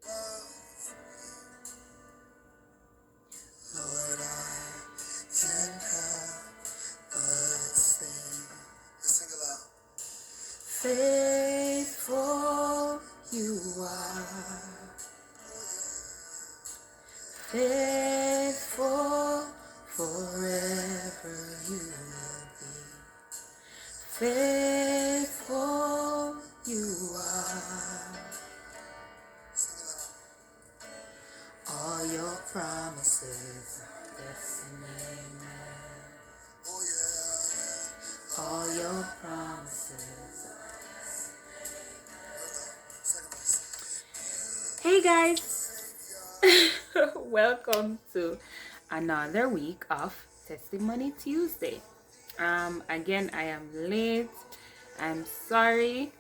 Lord, I can't help but sing. Let's sing aloud. Faithful you are, faithful forever you will be. Faithful you are, all your promises are yes and amen. Oh yeah, all your promises are. Hey guys, welcome to another week of Testimony Tuesday. Again, I am late. I'm sorry.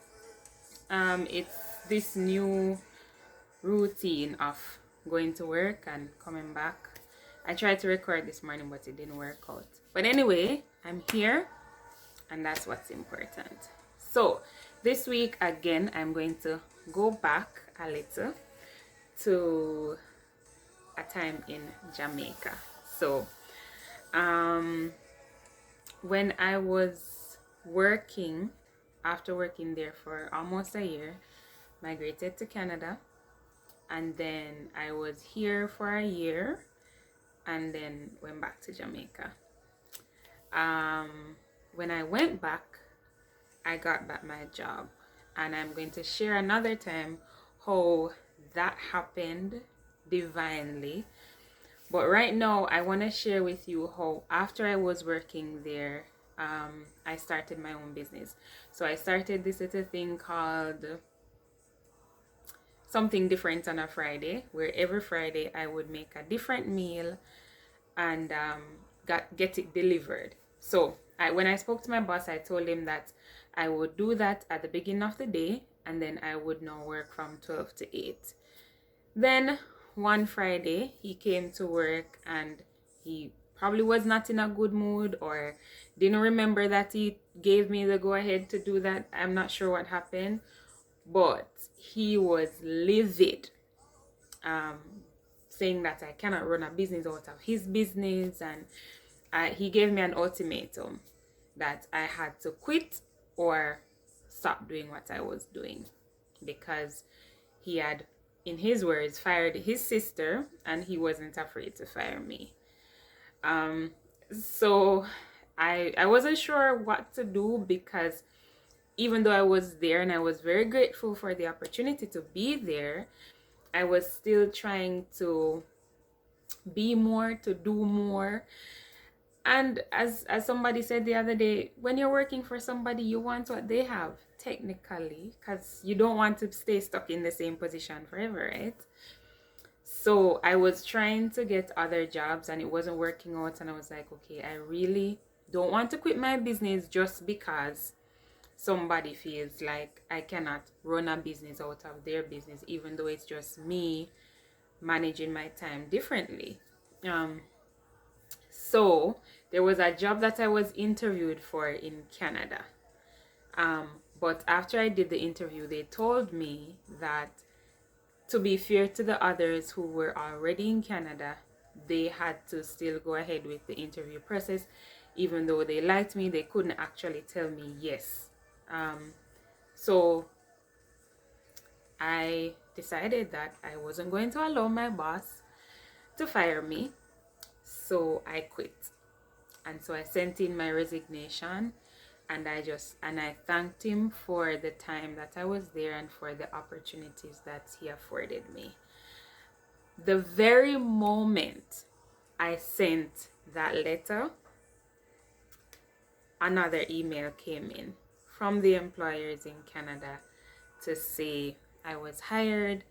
It's this new routine of going to work and coming back. I tried to record this morning, but it didn't work out. But anyway, I'm here, and that's what's important. So this week again, I'm going to go back a little to a time in Jamaica. So when I was working, after working there for almost a year, migrated to Canada, and then I was here for a year and then went back to Jamaica. When I went back, I got back my job, and I'm going to share another time how that happened divinely. But right now, I want to share with you how after I was working there, I started my own business. So I started this little thing called Something Different on a Friday, where every Friday I would make a different meal and get it delivered. So when I spoke to my boss, I told him that I would do that at the beginning of the day, and then I would now work from 12 to 8. Then one Friday, he came to work and he probably was not in a good mood or didn't remember that he gave me the go ahead to do that. I'm not sure what happened, but he was livid, saying that I cannot run a business out of his business, and he gave me an ultimatum that I had to quit or stop doing what I was doing, because he had, in his words, fired his sister and he wasn't afraid to fire me. So I wasn't sure what to do, because even though I was there and I was very grateful for the opportunity to be there, I was still trying to be more, to do more. And as somebody said the other day, when you're working for somebody, you want what they have, technically, because you don't want to stay stuck in the same position forever, right? So I was trying to get other jobs and it wasn't working out, and I was like, okay, I really don't want to quit my business just because somebody feels like I cannot run a business out of their business, even though it's just me managing my time differently. So there was a job that I was interviewed for in Canada. But after I did the interview, they told me that, to be fair to the others who were already in Canada, they had to still go ahead with the interview process. Even though they liked me, they couldn't actually tell me yes. So I decided that I wasn't going to allow my boss to fire me. So I quit. And so I sent in my resignation, and I thanked him for the time that I was there and for the opportunities that he afforded me. The very moment I sent that letter, another email came in from the employers in Canada to say I was hired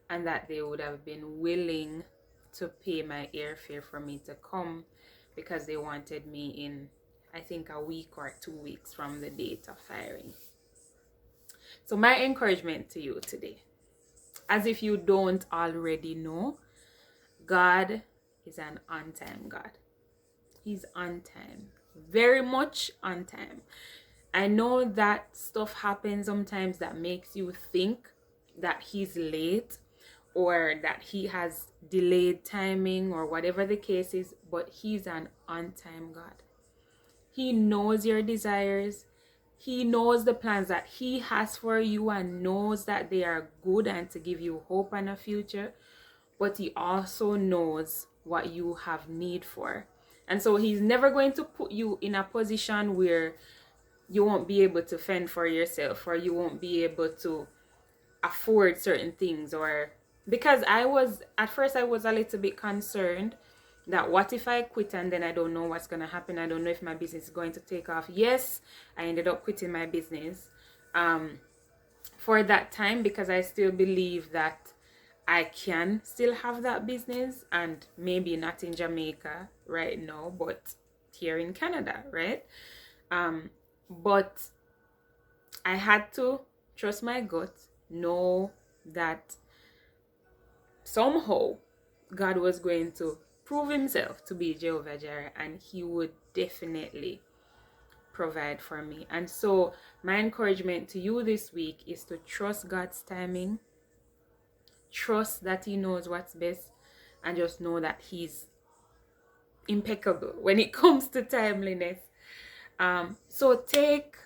and that they would have been willing to pay my airfare for me to come, because they wanted me in, I think, a week or 2 weeks from the date of firing. So my encouragement to you today, as if you don't already know, God is an on-time God. He's on time, very much on time. I know that stuff happens sometimes that makes you think that he's late, or that he has delayed timing or whatever the case is, but he's an on-time God. He knows your desires. He knows the plans that he has for you and knows that they are good and to give you hope and a future. But he also knows what you have need for. And so he's never going to put you in a position where you won't be able to fend for yourself or you won't be able to afford certain things. Or because at first I was a little bit concerned that what if I quit and then I don't know what's going to happen. I don't know if my business is going to take off. Yes, I ended up quitting my business for that time because I still believe that I can still have that business, and maybe not in Jamaica right now, but here in Canada, right? But I had to trust my gut, know that somehow God was going to prove himself to be Jehovah Jireh, and he would definitely provide for me. And so my encouragement to you this week is to trust God's timing, trust that he knows what's best, and just know that he's impeccable when it comes to timeliness. So take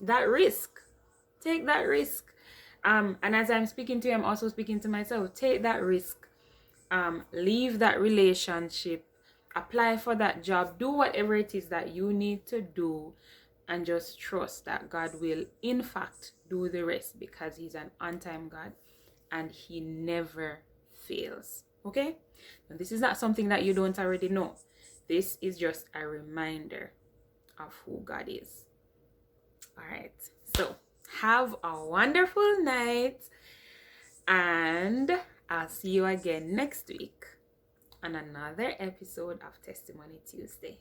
that risk. Take that risk. And as I'm speaking to you, I'm also speaking to myself. Take that risk. Leave that relationship. Apply for that job. Do whatever it is that you need to do. And just trust that God will, in fact, do the rest because he's an on-time God and he never fails. Okay? Now, this is not something that you don't already know. This is just a reminder of who God is. All right. So, have a wonderful night, and I'll see you again next week on another episode of Testimony Tuesday.